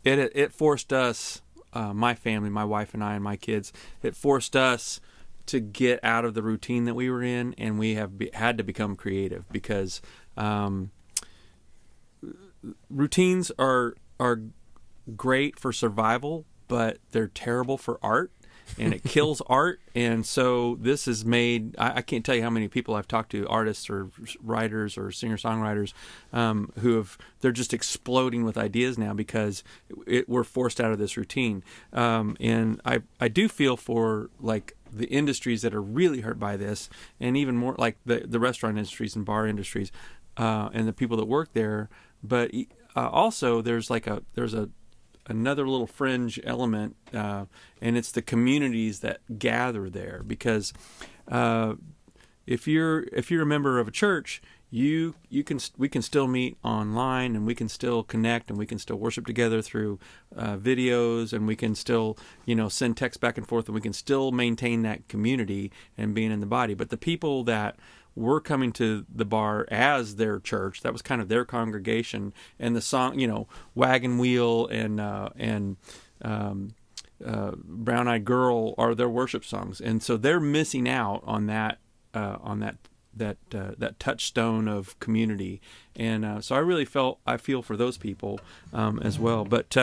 it forced us. My family, my wife and I and my kids, it forced us to get out of the routine that we were in, and we have had to become creative because routines are great for survival, but they're terrible for art, and it kills art. And so this has made, I can't tell you how many people I've talked to, artists or writers or singer-songwriters, they're just exploding with ideas now because we're forced out of this routine. And I do feel for like the industries that are really hurt by this, and even more like the restaurant industries and bar industries, and the people that work there. But also there's another little fringe element, and it's the communities that gather there. Because if you're a member of a church, we can still meet online, and we can still connect, and we can still worship together through videos, and we can still send texts back and forth, and we can still maintain that community and being in the body. But the people that were coming to the bar as their church, that was kind of their congregation, and the song, Wagon Wheel and Brown Eyed Girl are their worship songs, and so they're missing out on that that touchstone of community, and so I feel for those people as well. But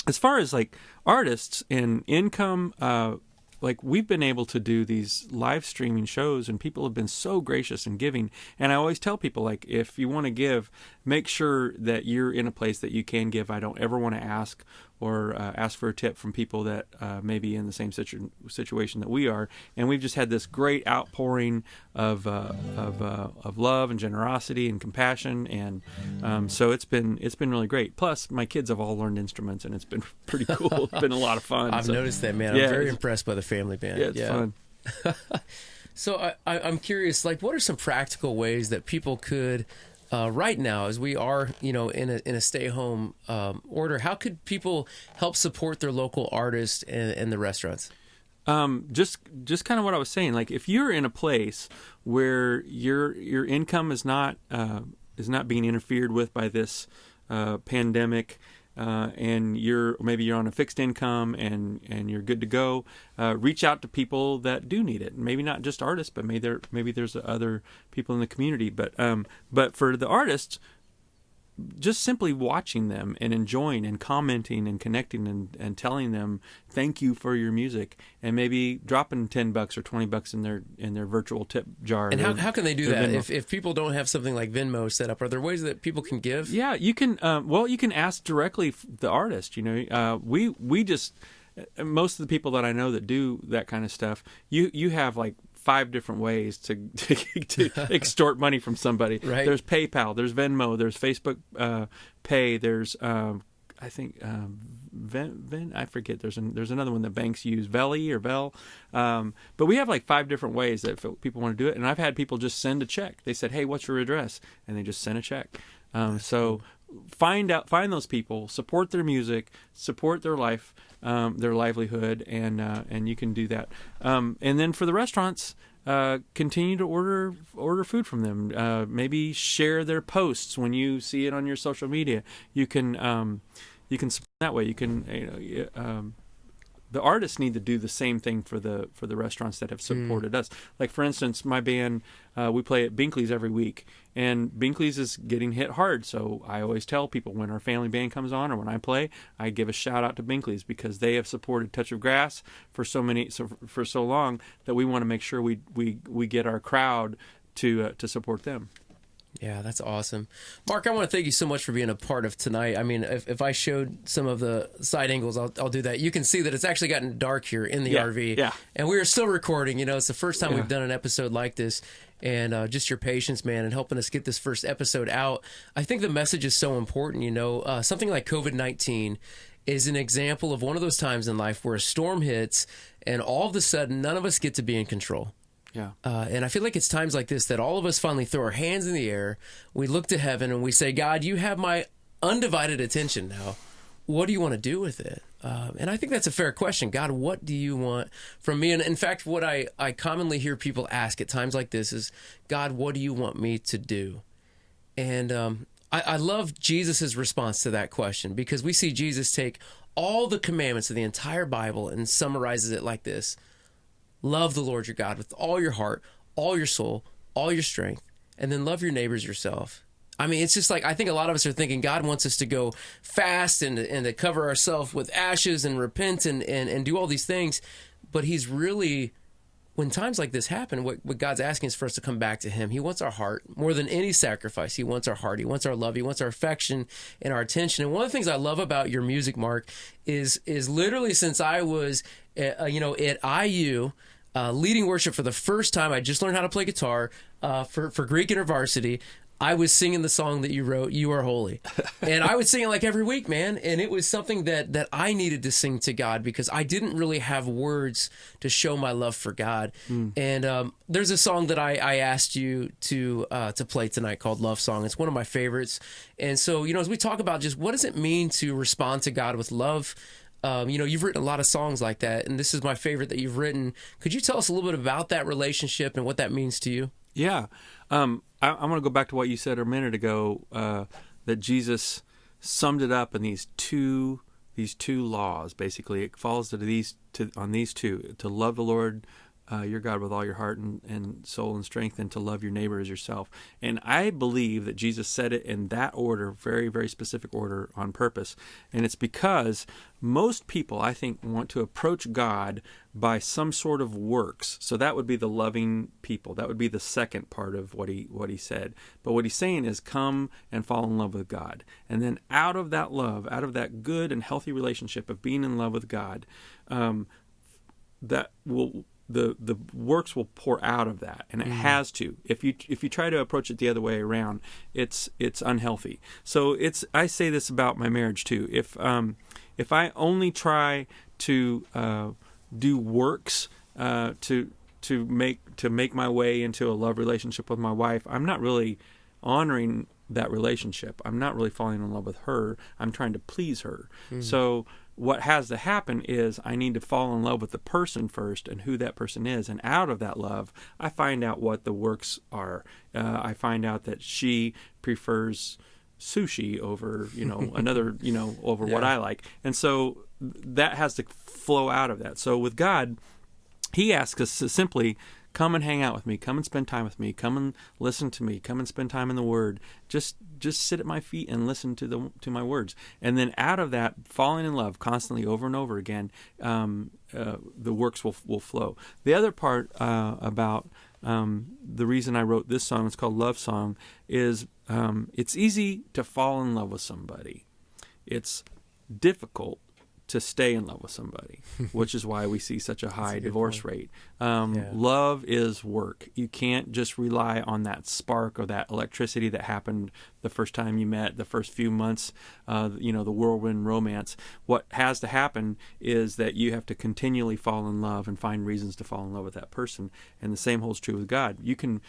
as far as like artists and income, like we've been able to do these live streaming shows, and people have been so gracious in giving. And I always tell people, like, if you want to give, make sure that you're in a place that you can give. I don't ever want to ask for a tip from people that may be in the same situation that we are. And we've just had this great outpouring of love and generosity and compassion, and so it's been really great. Plus, my kids have all learned instruments, and it's been pretty cool. It's been a lot of fun. I've noticed that, man. I'm very impressed by the family band. Yeah, it's fun. So I'm curious, like, what are some practical ways that people could, right now, as we are, in a stay-home order, how could people help support their local artists and the restaurants? Just kind of what I was saying. Like, if you're in a place where your income is not being interfered with by this pandemic, and maybe you're on a fixed income and you're good to go, reach out to people that do need it. Maybe not just artists, but maybe there's other people in the community. But for the artists, just simply watching them and enjoying and commenting and connecting and telling them thank you for your music, and maybe dropping $10 or $20 in their virtual tip jar. And how can they do that if people don't have something like Venmo set up? Are there ways that people can give? Yeah, you can. You can ask directly the artist. We just, most of the people that I know that do that kind of stuff, you have like 5 different ways to extort money from somebody. Right. There's PayPal, there's Venmo, there's Facebook Pay, there's I think I forget. There's another one that banks use, Veli or Vel. But we have like 5 different ways that people want to do it, and I've had people just send a check. They said, "Hey, what's your address?" And they just send a check. So find those people, support their music, support their life, their livelihood, and you can do that. And then for the restaurants, continue to order food from them. Maybe share their posts when you see it on your social media. You can support that way. You can. The artists need to do the same thing for the restaurants that have supported us. Like, for instance, my band, we play at Binkley's every week, and Binkley's is getting hit hard. So I always tell people when our family band comes on or when I play, I give a shout out to Binkley's, because they have supported Touch of Grass for so long that we want to make sure we get our crowd to support them. Yeah, that's awesome. Mark, I want to thank you so much for being a part of tonight. I mean, if I showed some of the side angles, I'll do that. You can see that it's actually gotten dark here in the RV. Yeah. And we are still recording. It's the first time we've done an episode like this. And just your patience, man, and helping us get this first episode out. I think the message is so important. Something like COVID-19 is an example of one of those times in life where a storm hits and all of a sudden none of us get to be in control. Yeah. And I feel like it's times like this that all of us finally throw our hands in the air. We look to heaven and we say, God, you have my undivided attention now. What do you want to do with it? And I think that's a fair question. God, what do you want from me? And in fact, what I commonly hear people ask at times like this is, God, what do you want me to do? And I love Jesus' response to that question, because we see Jesus take all the commandments of the entire Bible and summarizes it like this. Love the Lord your God with all your heart, all your soul, all your strength, and then love your neighbors yourself. I mean, it's just like, I think a lot of us are thinking God wants us to go fast and to cover ourselves with ashes and repent and do all these things. But he's really, when times like this happen, what God's asking is for us to come back to him. He wants our heart more than any sacrifice. He wants our heart. He wants our love. He wants our affection and our attention. And one of the things I love about your music, Mark, is literally since I was, at IU, leading worship for the first time. I just learned how to play guitar for Greek InterVarsity. I was singing the song that you wrote, "You Are Holy." And I would sing it like every week, man. And it was something that I needed to sing to God, because I didn't really have words to show my love for God. And there's a song that I asked you to play tonight called "Love Song." It's one of my favorites. And so, as we talk about just what does it mean to respond to God with love, you've written a lot of songs like that, and this is my favorite that you've written. Could you tell us a little bit about that relationship and what that means to you? Yeah. I want to go back to what you said a minute ago, that Jesus summed it up in these two laws. Basically, it falls on these two: to love the Lord your God with all your heart and soul and strength, and to love your neighbor as yourself. And I believe that Jesus said it in that order, very, very specific order, on purpose. And it's because most people, I think, want to approach God by some sort of works. So that would be the loving people. That would be the second part of what he said. But what he's saying is, come and fall in love with God. And then out of that love, out of that good and healthy relationship of being in love with God, that will... The works will pour out of that, and it has to. If you try to approach it the other way around, it's unhealthy. So I say this about my marriage too. If I only try to do works to make my way into a love relationship with my wife, I'm not really honoring that relationship. I'm not really falling in love with her. I'm trying to please her. So what has to happen is I need to fall in love with the person first and who that person is. And out of that love, I find out what the works are. I find out that she prefers sushi over, another, over what I like. And so that has to flow out of that. So with God, he asks us to simply come and hang out with me, come and spend time with me, come and listen to me, come and spend time in the Word. Just sit at my feet and listen to my words. And then out of that, falling in love constantly over and over again, the works will flow. The other part about the reason I wrote this song, it's called Love Song, is it's easy to fall in love with somebody. It's difficult to stay in love with somebody, which is why we see such a high divorce rate. Love is work. You can't just rely on that spark or that electricity that happened the first time you met, the first few months, the whirlwind romance. What has to happen is that you have to continually fall in love and find reasons to fall in love with that person. And the same holds true with God. You can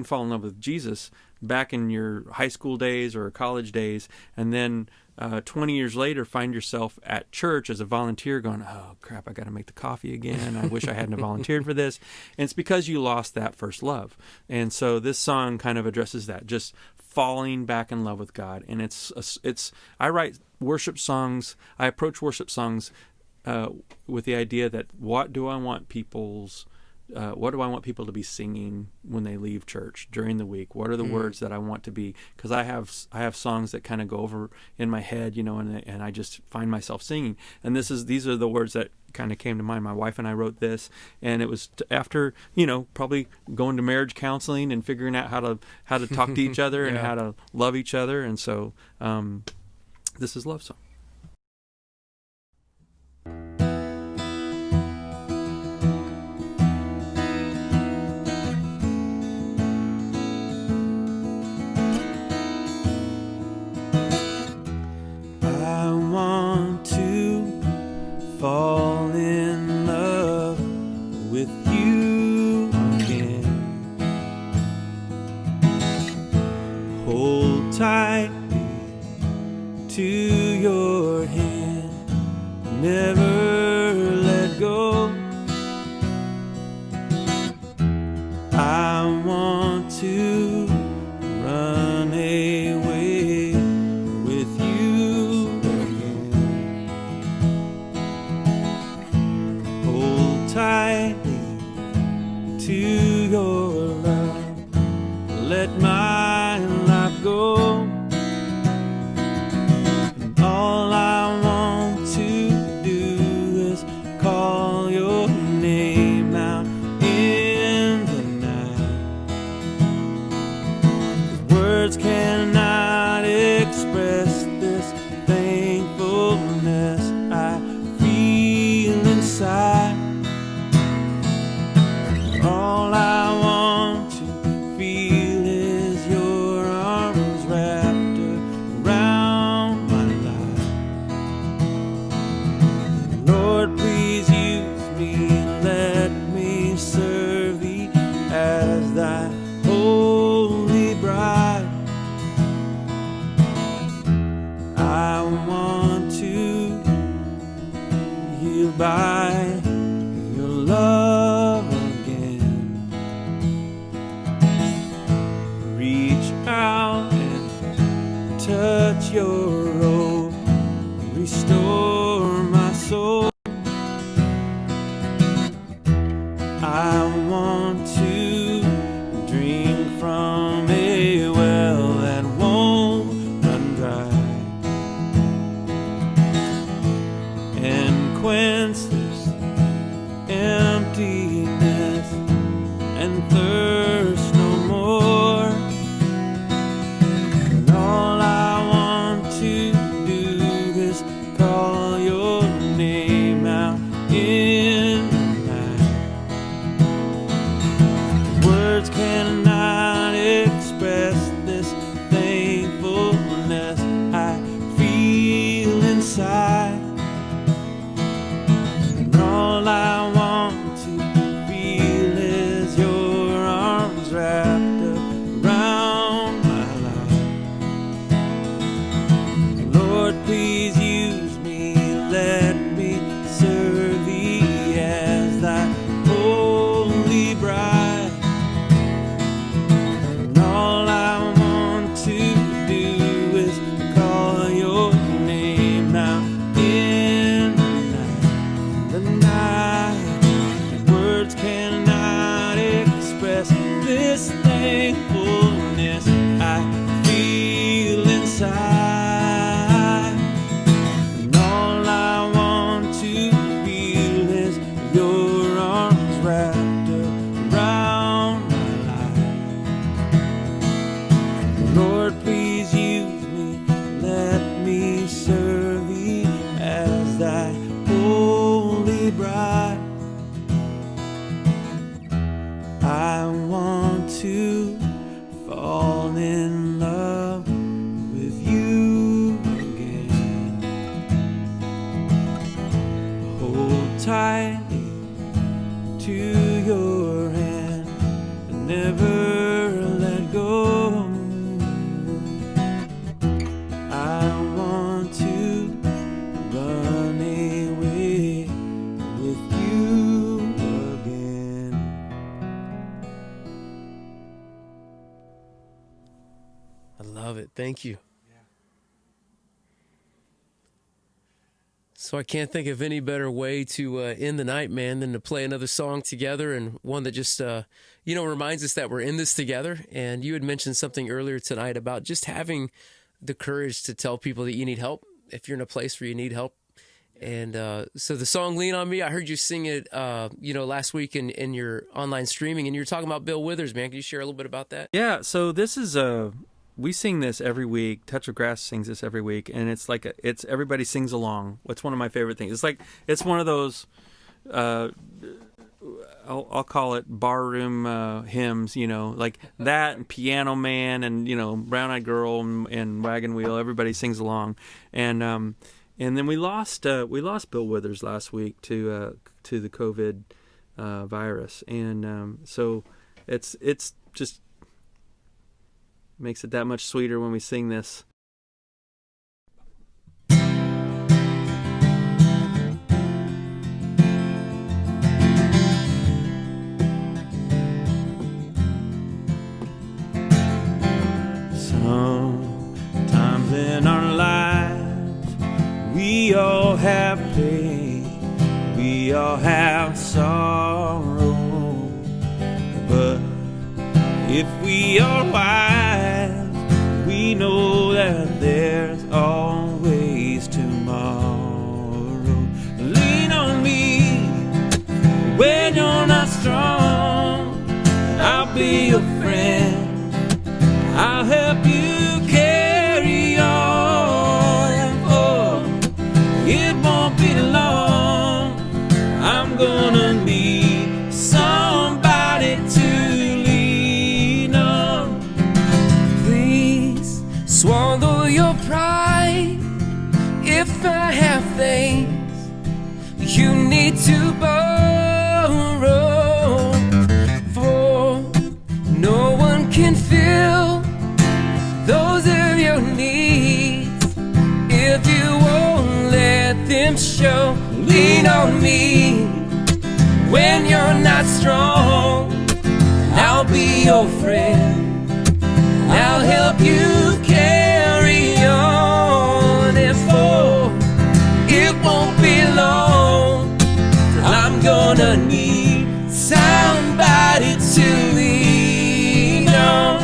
fall in love with Jesus back in your high school days or college days, and then 20 years later find yourself at church as a volunteer going, oh crap, I got to make the coffee again. I wish I hadn't volunteered for this. And it's because you lost that first love. And so this song kind of addresses that, just falling back in love with God. And I write worship songs. I approach worship songs with the idea that what do I want people to be singing when they leave church during the week? What are the words that I want to be? Because I have songs that kind of go over in my head, and I just find myself singing. And these are the words that kind of came to mind. My wife and I wrote this, and it was after probably going to marriage counseling and figuring out how to talk to each other and how to love each other. And so this is Love Song. Fall in love with you again. Hold tightly to your hand, never let go. I want to run away with you again. Hold tightly to your love, let my life go. And all I want to do is call your name out in the night. 'Cause words cannot express this thankfulness I feel inside. All I want to feel is your arms wrapped around my life. Lord, please use me, let me serve thee as thy holy bride. I want to yield by your love again. Reach out and touch your robe, restore my soul. I I love it. Thank you. So I can't think of any better way to end the night, man, than to play another song together, and one that just, reminds us that we're in this together. And you had mentioned something earlier tonight about just having the courage to tell people that you need help if you're in a place where you need help. And so the song "Lean on Me," I heard you sing it, last week in your online streaming, and you were talking about Bill Withers, man. Can you share a little bit about that? Yeah, so this is we sing this every week. Touch of Grass sings this every week, and it's like it's everybody sings along. It's one of my favorite things. It's one of those I'll call it barroom hymns, like that, and Piano Man, and Brown Eyed Girl and Wagon Wheel. Everybody sings along, and then we lost Bill Withers last week to the COVID virus, and so it's just makes it that much sweeter when we sing this. Sometimes in our lives we all have pain, we all have sorrow, but if we are wise, we know that there's always tomorrow. Lean on me when you're not strong. I'll be your friend, I'll help you carry on. Oh, it won't be long, I'm gonna need somebody to lean on. Please swallow your pride if I have things you need to borrow, for no one can fill those of your needs if you won't let them show. Lean on me when you're not strong, I'll be your friend, I'll help you carry on. And for it won't be long, I'm gonna need somebody to lean on.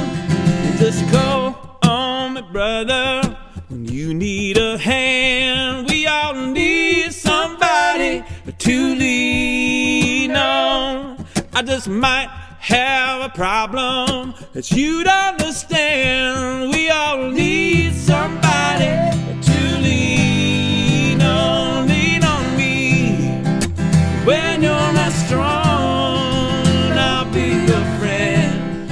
Just call on me, brother, when you need a hand. We all need somebody to lean on. I just might have a problem that you'd understand. We all need somebody to lean on. Lean on me when you're not strong, I'll be your friend,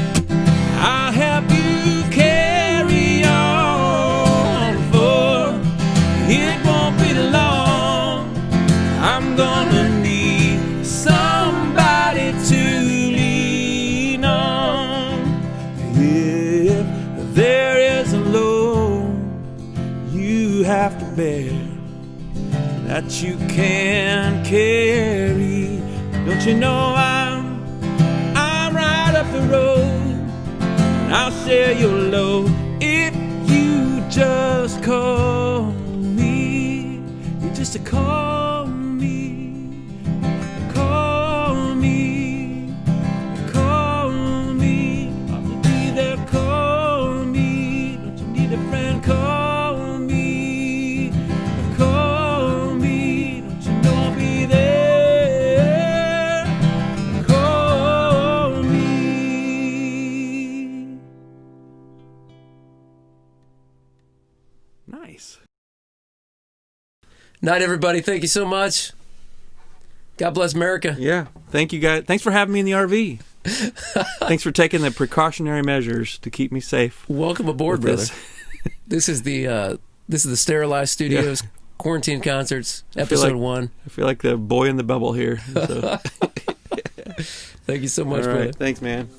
I'll help you carry on. For it won't be long, I'm gonna need somebody to lean on. If there is a load you have to bear that you can't carry, don't you know I'm right up the road, and I'll share your load if you just call me. You just call me, call me, call me. I'll be there, call me. Don't you need a friend? Call me, call me. Don't you know I'll be there? Call me. Nice. Night, everybody. Thank you so much. God bless America. Yeah. Thank you, guys. Thanks for having me in the RV. Thanks for taking the precautionary measures to keep me safe. Welcome aboard, with brother. this. This is the Sterilized Studios Quarantine Concerts, episode 1. I feel like the boy in the bubble here. So. Thank you so much, All right. brother. Thanks, man.